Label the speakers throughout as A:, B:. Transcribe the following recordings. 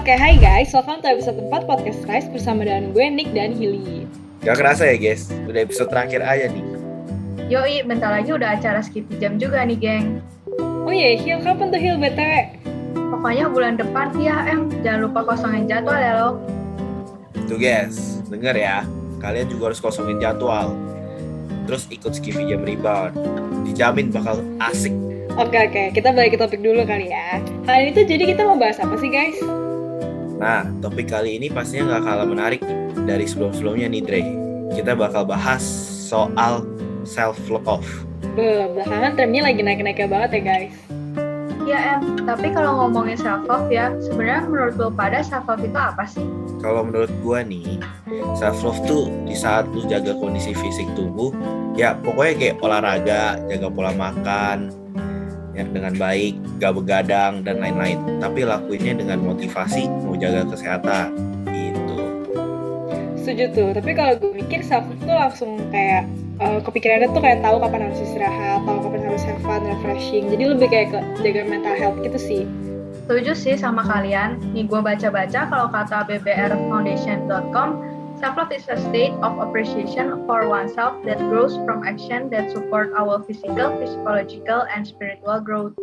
A: Oke, hai guys, welcome to episode 4 Podcast Rise bersama dengan gue, Nick dan Hilly.
B: Gak kerasa ya guys, udah episode terakhir aja nih.
C: Yoi, bentar lagi udah acara skip jam juga nih, geng.
A: Oh iya, Hil, kapan tuh Hil BTW?
C: Pokoknya bulan depan ya, jangan lupa kosongin jadwal ya lo.
B: Tuh guys, denger ya, kalian juga harus kosongin jadwal. Terus ikut Skippy Jam Rebound, dijamin bakal asik.
A: Oke, kita balik ke topik dulu kali ya. Kali ini tuh jadi kita mau bahas apa sih guys?
B: Nah, topik kali ini pastinya gak kalah menarik dari sebelum-sebelumnya nih Dre. Kita bakal bahas soal self-love.
A: Belakangan trennya lagi naik-naiknya banget ya guys.
C: Ya tapi kalau ngomongin self-love ya, sebenarnya menurut lo pada self-love itu apa sih?
B: Kalau menurut gua nih, self-love tuh di saat lu jaga kondisi fisik tubuh, ya pokoknya kayak olahraga, jaga pola makan, ya dengan baik, gak begadang dan lain-lain. Tapi lakuinnya dengan motivasi mau jaga kesehatan gitu.
A: Setuju tuh, tapi kalau gue mikir self-love tuh langsung kayak kepikirannya tuh kayak tahu kapan harus istirahat, tahu kapan harus have fun, refreshing. Jadi lebih kayak ke jaga mental health gitu sih.
C: Setuju sih sama kalian. Nih gue baca-baca kalau kata bbrfoundation.com, self-love is a state of appreciation for oneself that grows from action that support our physical, psychological, and spiritual growth.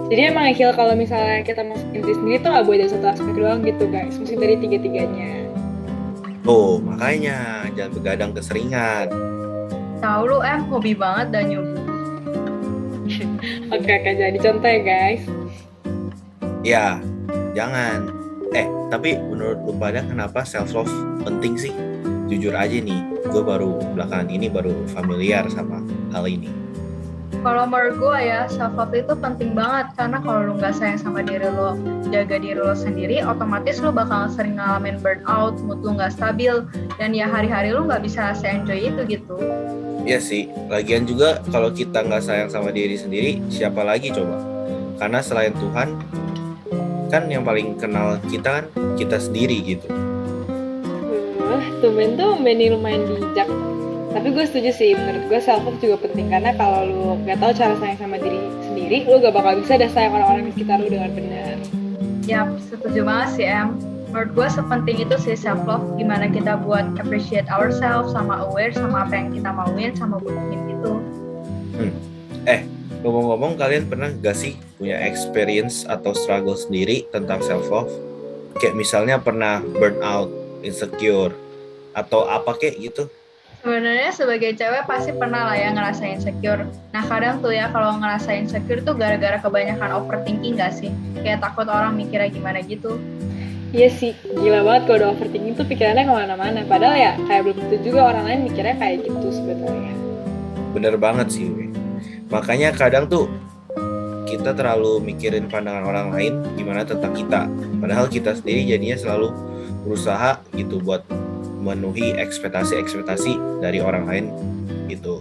A: Jadi emang Hil, kalau misalnya kita masukin diri sendiri tuh gak boleh dari satu aspek doang gitu guys, mesti dari tiga-tiganya.
B: Tuh, makanya jangan begadang keseringan.
C: Tahu lu hobi banget dan nyubi.
A: Oke, jadi contoh ya guys.
B: Ya, jangan. Tapi menurut lu pada kenapa self-love penting sih? Jujur aja nih, gue belakangan ini baru familiar sama hal ini.
C: Kalau menurut gue ya, self-love itu penting banget. Karena kalau lu gak sayang sama diri lo, jaga diri lo sendiri, otomatis lo bakal sering ngalamin burnout, mood lo gak stabil, dan ya hari-hari lo gak bisa se-enjoy itu gitu.
B: Iya sih, lagian juga kalau kita gak sayang sama diri sendiri, siapa lagi coba? Karena selain Tuhan, kan yang paling kenal kita kan kita sendiri gitu.
A: Tumben nih lumayan bijak. Tapi gue setuju sih, menurut gue self-love juga penting. Karena kalau lu gak tahu cara sayang sama diri sendiri, lu gak bakal bisa dah sayang orang-orang di sekitar lu dengan benar.
C: Yap, setuju banget sih Menurut gue sepenting itu sih self-love, gimana kita buat appreciate ourselves, sama aware sama apa yang kita mauin, sama butuhin gitu.
B: Ngomong-ngomong, kalian pernah gak sih punya experience atau struggle sendiri tentang self-love? Kayak misalnya pernah burnout, insecure, atau apa kayak gitu?
C: Sebenarnya sebagai cewek pasti pernah lah ya ngerasa insecure. Nah kadang tuh ya kalau ngerasa insecure tuh gara-gara kebanyakan overthinking gak sih? Kayak takut orang mikirnya gimana gitu.
A: Iya sih, gila banget kalau udah overthinking tuh pikirannya kemana-mana. Padahal ya kayak belum tentu juga orang lain mikirnya kayak gitu sebetulnya.
B: Bener banget sih, we. Makanya kadang tuh kita terlalu mikirin pandangan orang lain gimana tentang kita. Padahal kita sendiri jadinya selalu berusaha gitu buat memenuhi ekspektasi dari orang lain gitu.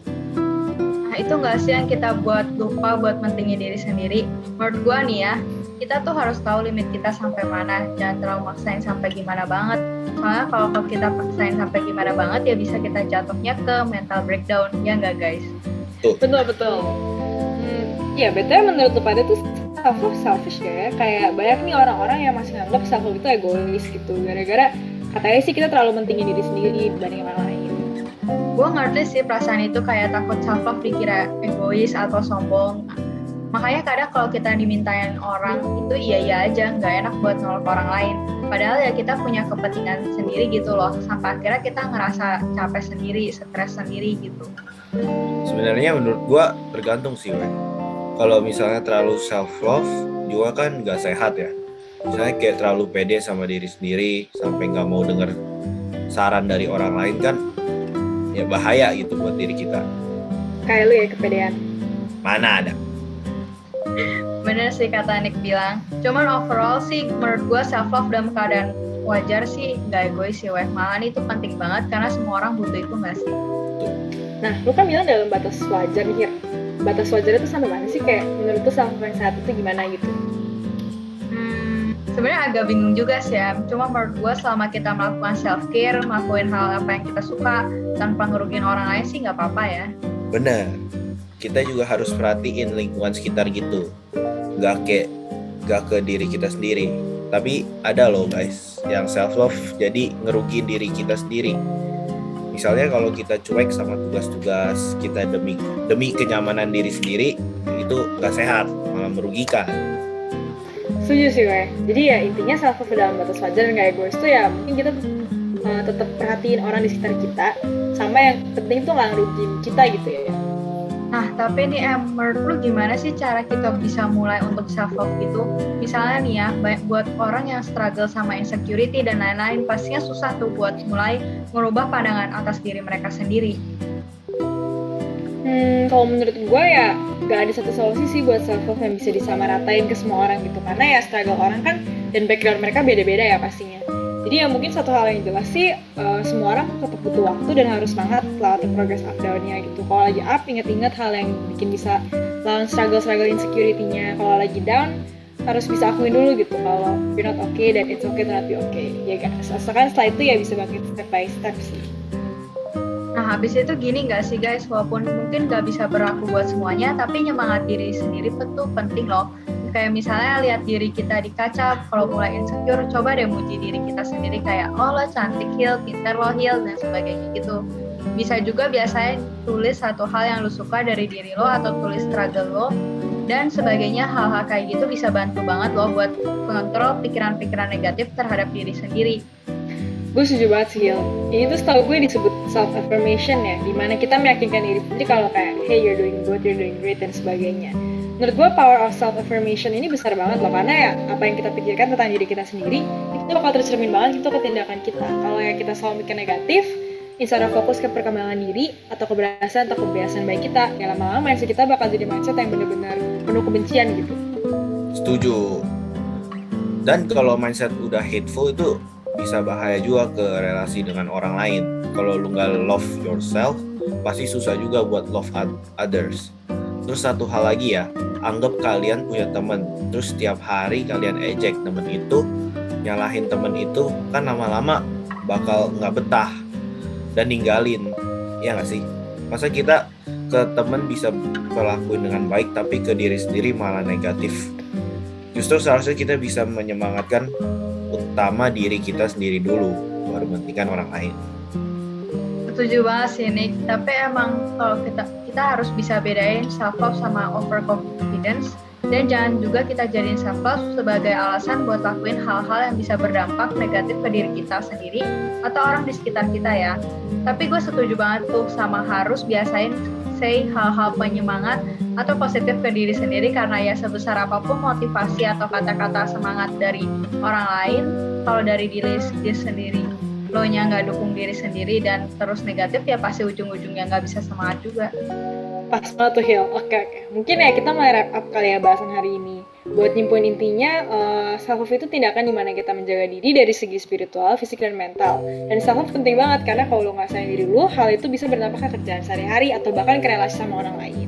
C: Nah itu gak sih yang kita buat lupa buat mentingin diri sendiri? Menurut gua nih ya, kita tuh harus tahu limit kita sampai mana. Jangan terlalu maksain sampai gimana banget. Soalnya kalau kita paksain sampai gimana banget ya bisa kita jatuhnya ke mental breakdown. Ya gak guys?
A: Betul. Ya betul, menurut lu pada tuh self-love selfish ya. Kayak banyak nih orang-orang yang masih nganggap self-love itu egois gitu. Gara-gara katanya sih kita terlalu mentingin diri sendiri dibanding orang lain.
C: Gue ngerti sih perasaan itu, kayak takut self-love dikira egois atau sombong. Makanya kadang kalau kita dimintain orang itu iya aja, nggak enak buat nolak orang lain. Padahal ya kita punya kepentingan sendiri gitu loh. Sampai akhirnya kita ngerasa capek sendiri, stres sendiri gitu.
B: Sebenarnya menurut gua tergantung sih, we. Kalau misalnya terlalu self-love juga kan nggak sehat ya. Misalnya kayak terlalu pede sama diri sendiri sampai nggak mau denger saran dari orang lain kan ya bahaya gitu buat diri kita.
A: Kayak lu ya, kepedean.
B: Mana ada?
C: Bener sih kata Nick bilang. Cuman overall sih menurut gue self-love dalam keadaan wajar sih gak egois sih weh. Malah itu penting banget karena semua orang butuh itu gak sih?
A: Nah, lu kan bilang dalam batas wajar nih. Batas wajar itu sampai mana sih? Kayak menurut lu self-love yang saat itu gimana gitu?
C: Sebenarnya agak bingung juga sih ya. Cuma menurut gue selama kita melakukan self-care, melakukan hal apa yang kita suka tanpa ngerugiin orang lain sih gak apa-apa ya.
B: Bener. Kita juga harus perhatiin lingkungan sekitar gitu. Gak ke diri kita sendiri. Tapi ada loh guys, yang self love jadi ngerugiin diri kita sendiri. Misalnya kalau kita cuek sama tugas-tugas kita demi kenyamanan diri sendiri, itu gak sehat, malah merugikan.
A: Setuju sih gue. Jadi ya intinya self love dalam batas wajar dan gak egois tuh ya mungkin kita tetap perhatiin orang di sekitar kita, sama yang penting tuh nggak ngerugiin kita gitu ya.
C: Nah, tapi nih menurut lu gimana sih cara kita bisa mulai untuk self love gitu? Misalnya nih ya, buat orang yang struggle sama insecurity dan lain-lain, pastinya susah tuh buat mulai merubah pandangan atas diri mereka sendiri.
A: Kalau menurut gue ya gak ada satu solusi sih buat self love yang bisa disamaratain ke semua orang gitu, karena ya struggle orang kan dan background mereka beda-beda ya pastinya. Jadi ya mungkin satu hal yang jelas sih, semua orang tetap butuh waktu dan harus semangat lewatin progress up down-nya gitu. Kalau lagi up, inget-inget hal yang bikin bisa lawan struggle insecurity-nya. Kalau lagi down, harus bisa akuin dulu gitu kalau you're not okay dan it's okay to not be okay. Ya kan, asalkan setelah itu ya bisa bangkit step by step sih.
C: Nah, habis itu gini nggak sih guys, walaupun mungkin nggak bisa berlaku buat semuanya, tapi nyemangat diri sendiri itu penting loh. Kayak misalnya lihat diri kita di kaca, kalau mulai insecure, coba deh muji diri kita sendiri kayak, oh lo cantik Hil, pintar lo Hil, dan sebagainya gitu. Bisa juga biasanya tulis satu hal yang lo suka dari diri lo, atau tulis struggle lo, dan sebagainya. Hal-hal kayak gitu bisa bantu banget lo buat mengontrol pikiran-pikiran negatif terhadap diri sendiri.
A: Gue setuju banget sih Hil. Ini tuh setahu gue disebut self-affirmation ya, dimana kita meyakinkan diri sendiri kalau kayak, hey you're doing good, you're doing great, dan sebagainya. Menurut gue power of self-affirmation ini besar banget loh, karena ya apa yang kita pikirkan tentang diri kita sendiri itu bakal tercermin banget gitu ke tindakan kita. Kalau ya kita selalu mikir negatif, instead of fokus ke perkembangan diri atau keberhasilan atau kebiasaan baik kita, ya lama-lama mindset kita bakal jadi mindset yang benar-benar penuh kebencian gitu.
B: Setuju. Dan kalau mindset udah hateful itu bisa bahaya juga ke relasi dengan orang lain. Kalau lu nggak love yourself, pasti susah juga buat love others. Terus satu hal lagi ya, anggap kalian punya temen, terus setiap hari kalian ejek temen itu, nyalahin temen itu, kan lama-lama bakal nggak betah dan ninggalin, ya nggak sih? Masa kita ke temen bisa perlakuin dengan baik, tapi ke diri sendiri malah negatif. Justru seharusnya kita bisa menyemangatkan utama diri kita sendiri dulu, baru mementingkan orang lain.
C: Setuju banget sih Nick, tapi emang kalau kita harus bisa bedain self love sama overconfidence, dan jangan juga kita jadiin self love sebagai alasan buat lakuin hal-hal yang bisa berdampak negatif ke diri kita sendiri atau orang di sekitar kita ya. Tapi gue setuju banget tuh sama harus biasain say hal-hal penyemangat atau positif ke diri sendiri, karena ya sebesar apapun motivasi atau kata-kata semangat dari orang lain, kalau dari diri sendiri lo nya nggak dukung diri sendiri dan terus negatif, ya pasti ujung-ujungnya nggak bisa semangat juga.
A: Pas banget tuh Hil. Oke. Mungkin ya kita mulai wrap up kali ya bahasan hari ini. Buat nyimpuin intinya, self love itu tindakan dimana kita menjaga diri dari segi spiritual, fisik, dan mental. Dan self love penting banget karena kalau lo nggak sayang diri lo, hal itu bisa berdampak ke kerjaan sehari-hari atau bahkan ke relasi sama orang lain.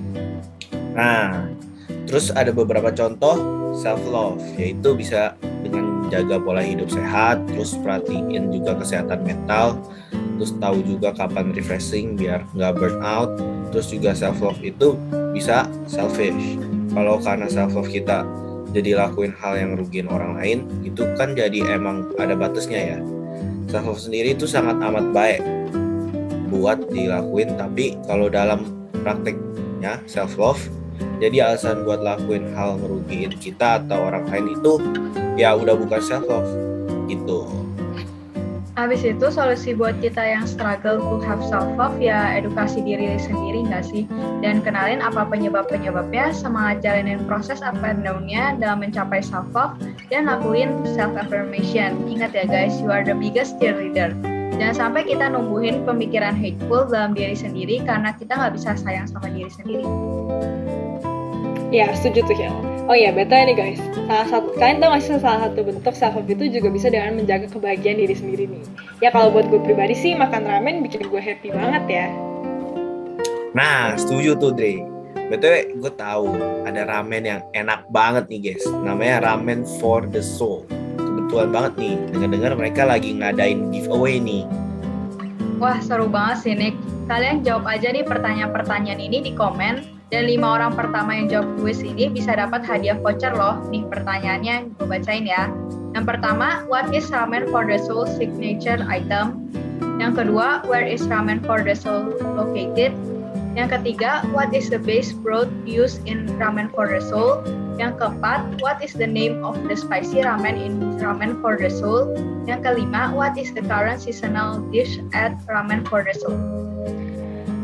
B: Nah, terus ada beberapa contoh self love, yaitu bisa dengan jaga pola hidup sehat, terus perhatiin juga kesehatan mental, terus tahu juga kapan refreshing biar nggak burn out. Terus juga self love itu bisa selfish. Kalau karena self love kita jadi lakuin hal yang ngerugiin orang lain, itu kan jadi emang ada batasnya ya. Self love sendiri itu sangat amat baik buat dilakuin, tapi kalau dalam prakteknya self love jadi alasan buat lakuin hal ngerugiin kita atau orang lain, itu ya udah bukan self love gitu.
C: Habis itu solusi buat kita yang struggle to have self love ya edukasi diri sendiri nggak sih, dan kenalin apa penyebabnya, semangat jalanin proses up and down-nya dalam mencapai self love, dan lakuin self affirmation. Ingat ya guys, you are the biggest cheerleader. Jangan sampai kita numbuhin pemikiran hateful dalam diri sendiri karena kita nggak bisa sayang sama diri sendiri.
A: Ya, setuju tuh Hil. Oh iya, betul nih guys. Kalian tau gak sih salah satu bentuk self love itu juga bisa dengan menjaga kebahagiaan diri sendiri nih. Ya kalau buat gue pribadi sih, makan ramen bikin gue happy banget ya.
B: Nah, setuju tuh Dre. BTW gue tahu ada ramen yang enak banget nih guys. Namanya Ramen for the Soul. Kebetulan banget nih, dengar-dengar mereka lagi ngadain giveaway nih.
C: Wah, seru banget sih Nick. Kalian jawab aja nih pertanyaan-pertanyaan ini di komen. Dan 5 orang pertama yang jawab kuis ini bisa dapat hadiah voucher loh. Nih pertanyaannya gue bacain ya. Yang pertama, what is ramen for the soul signature item? Yang kedua, where is ramen for the soul located? Yang ketiga, what is the base broth used in ramen for the soul? Yang keempat, what is the name of the spicy ramen in ramen for the soul? Yang kelima, what is the current seasonal dish at ramen for the soul?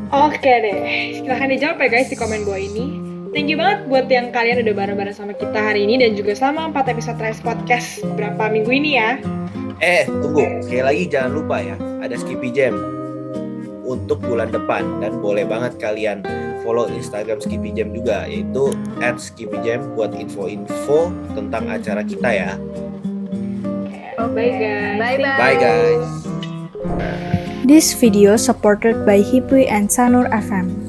A: Oke deh, silahkan dijawab ya guys di komen bawah ini. Thank you banget buat yang kalian udah bareng-bareng sama kita hari ini dan juga selama 4 episode Rise Podcast beberapa minggu ini ya.
B: Tunggu, sekali lagi jangan lupa ya, ada Skippy Jam untuk bulan depan dan boleh banget kalian follow Instagram Skippy Jam juga, yaitu @skippyjam buat info-info tentang acara kita ya.
A: Bye guys.
C: Bye-bye.
B: Bye guys.
D: This video supported by Hipwi and Sanur FM.